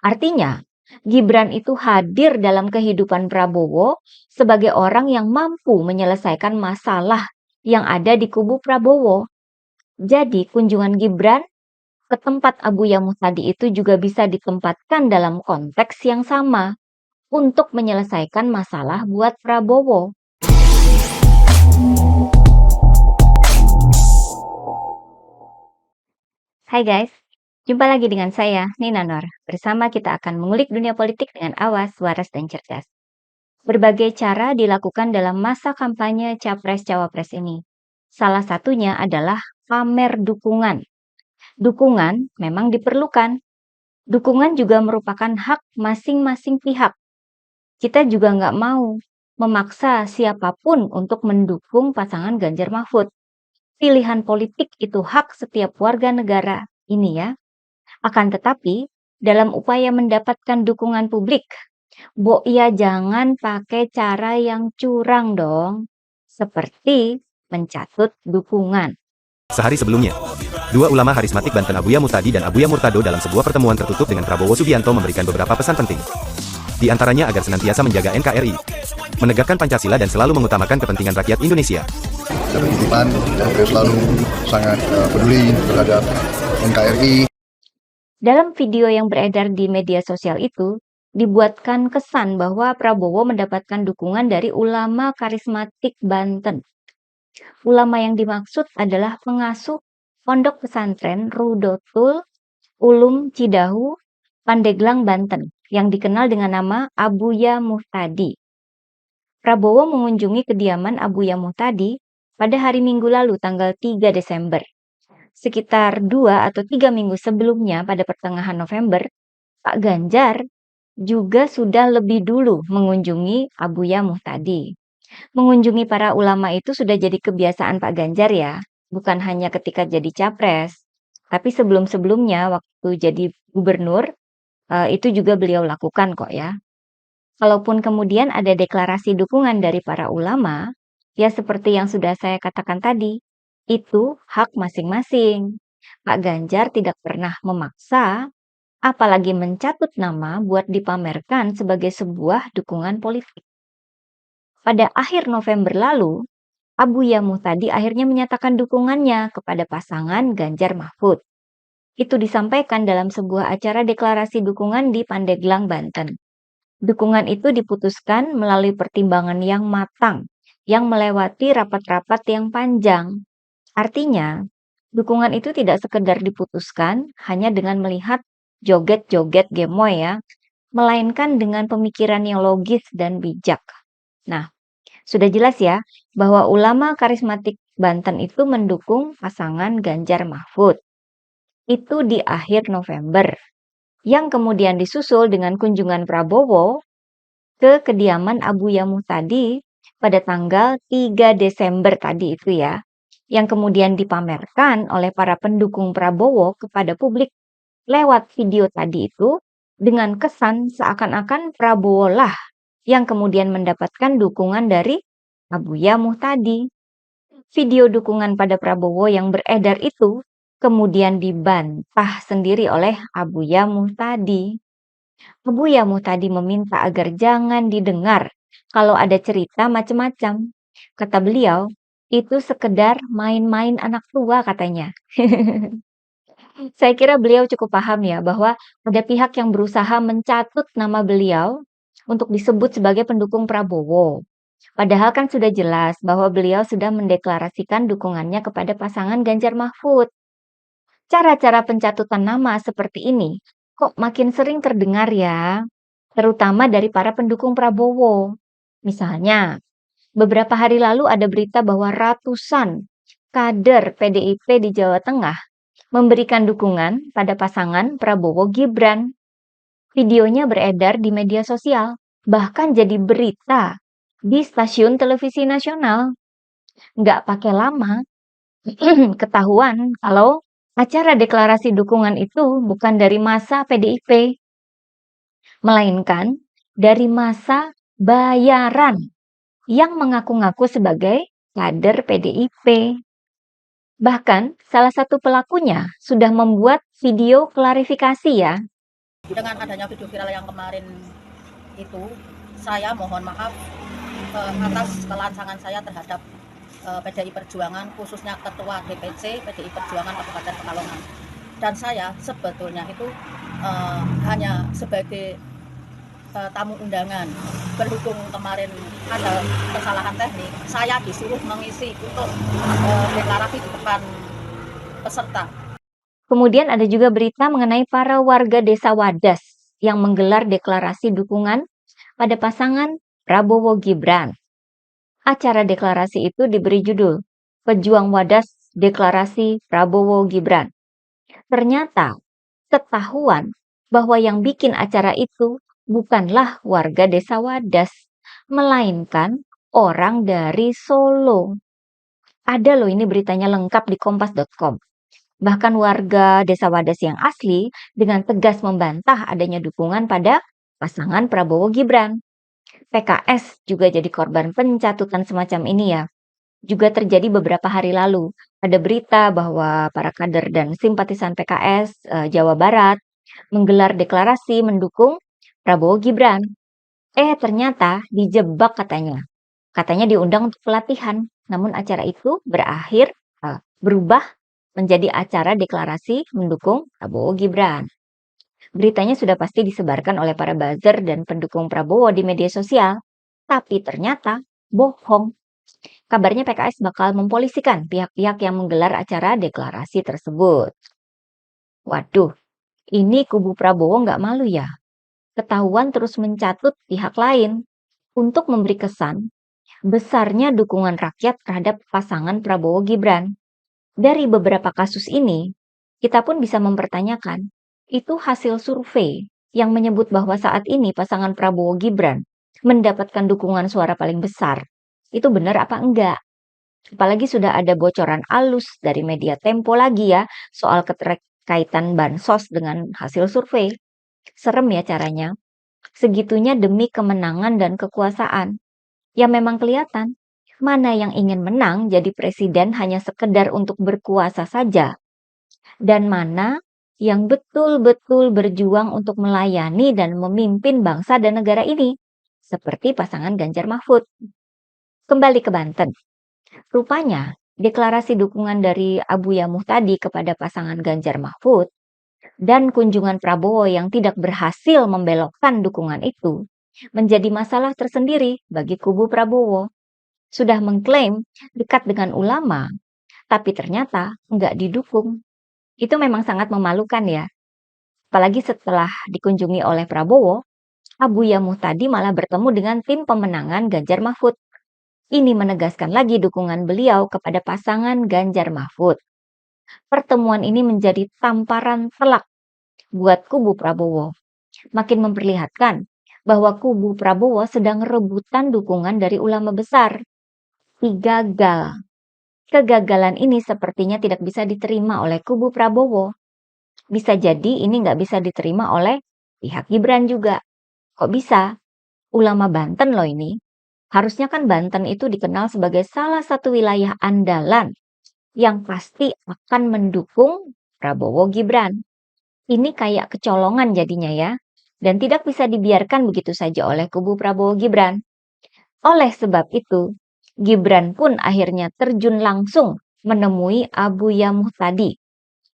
Artinya, Gibran itu hadir dalam kehidupan Prabowo sebagai orang yang mampu menyelesaikan masalah yang ada di kubu Prabowo. Jadi, kunjungan Gibran ke tempat Abu Yamuh tadi itu juga bisa ditempatkan dalam konteks yang sama untuk menyelesaikan masalah buat Prabowo. Hai guys, jumpa lagi dengan saya, Nina Nur. Bersama kita akan mengulik dunia politik dengan awas, waras, dan cerdas. Berbagai cara dilakukan dalam masa kampanye Capres-Cawapres ini. Salah satunya adalah pamer dukungan. Dukungan memang diperlukan. Dukungan juga merupakan hak masing-masing pihak. Kita juga nggak mau memaksa siapapun untuk mendukung pasangan Ganjar Mahfud. Pilihan politik itu hak setiap warga negara ini ya. Akan tetapi, dalam upaya mendapatkan dukungan publik, ya jangan pakai cara yang curang dong. Seperti mencatut dukungan. Sehari sebelumnya, dua ulama harismatik Banten Abuya Muhtadi dan Abuya Murtado dalam sebuah pertemuan tertutup dengan Prabowo Subianto memberikan beberapa pesan penting. Di antaranya agar senantiasa menjaga NKRI, menegakkan Pancasila dan selalu mengutamakan kepentingan rakyat Indonesia. Ketertiban, selalu sangat peduli terhadap NKRI. Dalam video yang beredar di media sosial itu, dibuatkan kesan bahwa Prabowo mendapatkan dukungan dari ulama karismatik Banten. Ulama yang dimaksud adalah pengasuh Pondok Pesantren Rudotul Ulum Cidahu, Pandeglang, Banten, yang dikenal dengan nama Abuya Muhtadi. Prabowo mengunjungi kediaman Abuya Muhtadi pada hari Minggu lalu tanggal 3 Desember. Sekitar 2 atau 3 minggu sebelumnya pada pertengahan November, Pak Ganjar juga sudah lebih dulu mengunjungi Abuya Muhtadi. Mengunjungi para ulama itu sudah jadi kebiasaan Pak Ganjar ya, bukan hanya ketika jadi capres, tapi sebelum-sebelumnya waktu jadi gubernur, itu juga beliau lakukan kok ya. Kalaupun kemudian ada deklarasi dukungan dari para ulama, ya seperti yang sudah saya katakan tadi, itu hak masing-masing. Pak Ganjar tidak pernah memaksa, apalagi mencatut nama buat dipamerkan sebagai sebuah dukungan politik. Pada akhir November lalu, Abuya Muhtadi akhirnya menyatakan dukungannya kepada pasangan Ganjar Mahfud. Itu disampaikan dalam sebuah acara deklarasi dukungan di Pandeglang, Banten. Dukungan itu diputuskan melalui pertimbangan yang matang, yang melewati rapat-rapat yang panjang. Artinya, dukungan itu tidak sekedar diputuskan hanya dengan melihat joget-joget gemoy ya, melainkan dengan pemikiran yang logis dan bijak. Nah, sudah jelas ya bahwa ulama karismatik Banten itu mendukung pasangan Ganjar Mahfud. Itu di akhir November, yang kemudian disusul dengan kunjungan Prabowo ke kediaman Abuya Muhtadi pada tanggal 3 Desember tadi itu ya, yang kemudian dipamerkan oleh para pendukung Prabowo kepada publik lewat video tadi itu dengan kesan seakan-akan Prabowo lah yang kemudian mendapatkan dukungan dari Abuya Muhtadi. Video dukungan pada Prabowo yang beredar itu kemudian dibantah sendiri oleh Abuya Muhtadi. Abuya Muhtadi meminta agar jangan didengar kalau ada cerita macam-macam. Kata beliau, itu sekedar main-main anak tua katanya. Saya kira beliau cukup paham ya bahwa ada pihak yang berusaha mencatut nama beliau untuk disebut sebagai pendukung Prabowo. Padahal kan sudah jelas bahwa beliau sudah mendeklarasikan dukungannya kepada pasangan Ganjar Mahfud. Cara-cara pencatutan nama seperti ini kok makin sering terdengar ya, terutama dari para pendukung Prabowo. Misalnya, beberapa hari lalu ada berita bahwa ratusan kader PDIP di Jawa Tengah memberikan dukungan pada pasangan Prabowo Gibran. Videonya beredar di media sosial, bahkan jadi berita di stasiun televisi nasional. Nggak pakai lama, ketahuan kalau acara deklarasi dukungan itu bukan dari masa PDIP, melainkan dari masa bayaran yang mengaku-ngaku sebagai kader PDIP. Bahkan salah satu pelakunya sudah membuat video klarifikasi ya. Dengan adanya video viral yang kemarin itu, saya mohon maaf atas kelancangan saya terhadap PDI Perjuangan, khususnya Ketua DPC PDI Perjuangan Kabupaten Pekalongan. Dan saya sebetulnya itu hanya sebagai tamu undangan. Berhubung kemarin ada kesalahan teknik, saya disuruh mengisi untuk deklarasi di depan peserta. Kemudian ada juga berita mengenai para warga desa Wadas yang menggelar deklarasi dukungan pada pasangan Prabowo Gibran. Acara deklarasi itu diberi judul Pejuang Wadas Deklarasi Prabowo Gibran. Ternyata ketahuan bahwa yang bikin acara itu bukanlah warga desa Wadas, melainkan orang dari Solo. Ada loh ini beritanya lengkap di kompas.com. Bahkan warga desa Wadas yang asli dengan tegas membantah adanya dukungan pada pasangan Prabowo Gibran. PKS juga jadi korban pencatutan semacam ini ya. Juga terjadi beberapa hari lalu. Ada berita bahwa para kader dan simpatisan PKS Jawa Barat menggelar deklarasi mendukung Prabowo Gibran. Ternyata dijebak katanya. Katanya diundang untuk pelatihan. Namun acara itu berubah menjadi acara deklarasi mendukung Prabowo Gibran. Beritanya sudah pasti disebarkan oleh para buzzer dan pendukung Prabowo di media sosial, tapi ternyata bohong. Kabarnya PKS bakal mempolisikan pihak-pihak yang menggelar acara deklarasi tersebut. Waduh, ini kubu Prabowo nggak malu ya? Ketahuan terus mencatut pihak lain untuk memberi kesan besarnya dukungan rakyat terhadap pasangan Prabowo Gibran. Dari beberapa kasus ini, kita pun bisa mempertanyakan, itu hasil survei yang menyebut bahwa saat ini pasangan Prabowo Gibran mendapatkan dukungan suara paling besar. Itu benar apa enggak? Apalagi sudah ada bocoran alus dari media Tempo lagi ya, soal keterkaitan bansos dengan hasil survei. Serem ya caranya. Segitunya demi kemenangan dan kekuasaan. Ya memang kelihatan mana yang ingin menang jadi presiden hanya sekedar untuk berkuasa saja, dan mana yang betul-betul berjuang untuk melayani dan memimpin bangsa dan negara ini, seperti pasangan Ganjar Mahfud. Kembali ke Banten. Rupanya, deklarasi dukungan dari Abuya Muhtadi kepada pasangan Ganjar Mahfud dan kunjungan Prabowo yang tidak berhasil membelokkan dukungan itu menjadi masalah tersendiri bagi kubu Prabowo. Sudah mengklaim dekat dengan ulama, tapi ternyata nggak didukung. Itu memang sangat memalukan ya. Apalagi setelah dikunjungi oleh Prabowo, Abuya Muhtadi malah bertemu dengan tim pemenangan Ganjar Mahfud. Ini menegaskan lagi dukungan beliau kepada pasangan Ganjar Mahfud. Pertemuan ini menjadi tamparan telak buat kubu Prabowo. Makin memperlihatkan bahwa kubu Prabowo sedang rebutan dukungan dari ulama besar. Gagal. Kegagalan ini sepertinya tidak bisa diterima oleh kubu Prabowo. Bisa jadi ini nggak bisa diterima oleh pihak Gibran juga. Kok bisa? Ulama Banten loh ini. Harusnya kan Banten itu dikenal sebagai salah satu wilayah andalan yang pasti akan mendukung Prabowo Gibran. Ini kayak kecolongan jadinya ya. Dan tidak bisa dibiarkan begitu saja oleh kubu Prabowo Gibran. Oleh sebab itu, Gibran pun akhirnya terjun langsung menemui Abuya Muhtadi.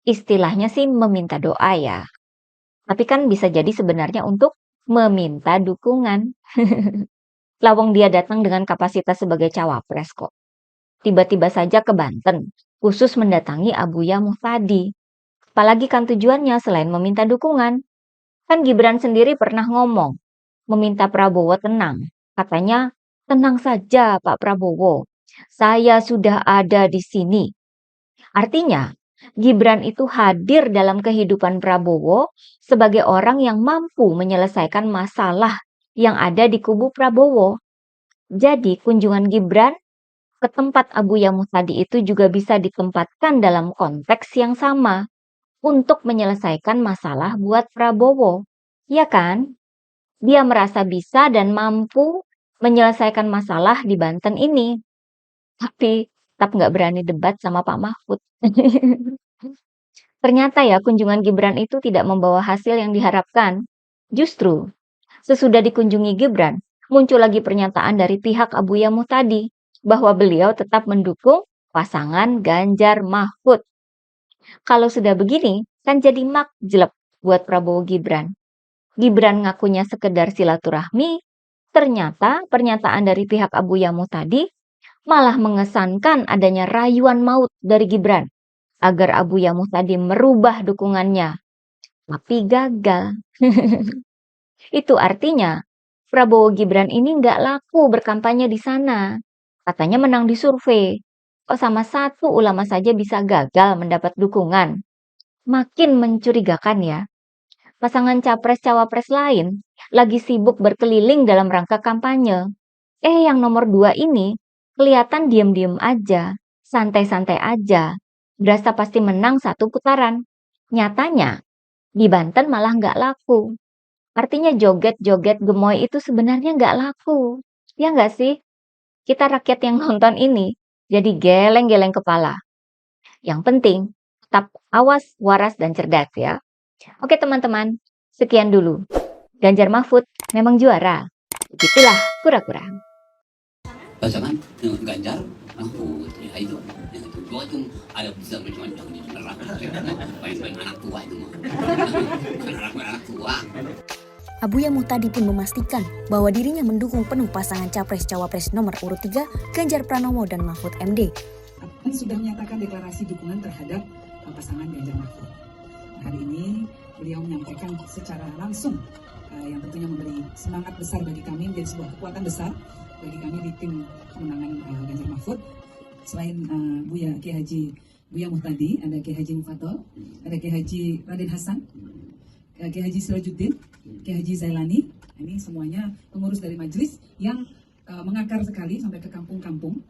Istilahnya sih meminta doa ya. Tapi kan bisa jadi sebenarnya untuk meminta dukungan. Lawang dia datang dengan kapasitas sebagai cawapres kok. Tiba-tiba saja ke Banten, khusus mendatangi Abuya Muhtadi. Apalagi kan tujuannya selain meminta dukungan. Kan Gibran sendiri pernah ngomong, meminta Prabowo tenang. Katanya, tenang saja Pak Prabowo, saya sudah ada di sini. Artinya, Gibran itu hadir dalam kehidupan Prabowo sebagai orang yang mampu menyelesaikan masalah yang ada di kubu Prabowo. Jadi, kunjungan Gibran ke tempat Abuya Muhtadi itu juga bisa ditempatkan dalam konteks yang sama untuk menyelesaikan masalah buat Prabowo. Ya kan? Dia merasa bisa dan mampu menyelesaikan masalah di Banten ini. Tapi tetap nggak berani debat sama Pak Mahfud. Ternyata ya kunjungan Gibran itu tidak membawa hasil yang diharapkan. Justru, sesudah dikunjungi Gibran, muncul lagi pernyataan dari pihak Abuya Muhtadi bahwa beliau tetap mendukung pasangan Ganjar Mahfud. Kalau sudah begini, kan jadi makjleb buat Prabowo Gibran. Gibran ngakunya sekedar silaturahmi, ternyata pernyataan dari pihak Abuya Muhtadi malah mengesankan adanya rayuan maut dari Gibran agar Abuya Muhtadi merubah dukungannya. Tapi gagal. Itu artinya Prabowo Gibran ini nggak laku berkampanye di sana. Katanya menang di survei. Kok sama satu ulama saja bisa gagal mendapat dukungan? Makin mencurigakan ya. Pasangan capres-cawapres lain lagi sibuk berkeliling dalam rangka kampanye. Yang nomor 2 ini kelihatan diam-diam aja, santai-santai aja. Berasa pasti menang satu putaran. Nyatanya, di Banten malah nggak laku. Artinya joget-joget gemoy itu sebenarnya nggak laku. Ya nggak sih? Kita rakyat yang nonton ini jadi geleng-geleng kepala. Yang penting, tetap awas, waras, dan cerdas ya. Oke teman-teman, sekian dulu. Ganjar Mahfud memang juara. Begitulah kura-kura. Pasangan Ganjar Mahfud ya itu dua itu ada bisa macam-macam di neraka main-main anak tua itu mah anak tua. Abuya Muhtadi pun memastikan bahwa dirinya mendukung penuh pasangan Capres-Cawapres nomor urut 3 Ganjar Pranowo dan Mahfud MD. Kan sudah menyatakan deklarasi dukungan terhadap pasangan Ganjar Mahfud. Hari ini beliau menyampaikan secara langsung yang tentunya memberi semangat besar bagi kami, menjadi sebuah kekuatan besar bagi kami di tim kemenangan Ganjar Mahfud. Selain Kiai Haji Buya Muhtadi, ada Kiai Haji Mufaddal, ada Kiai Haji Raden Hasan, Kiai Haji Sirajuddin, Kiai Haji Zailani. Ini semuanya pengurus dari majelis yang mengakar sekali sampai ke kampung-kampung.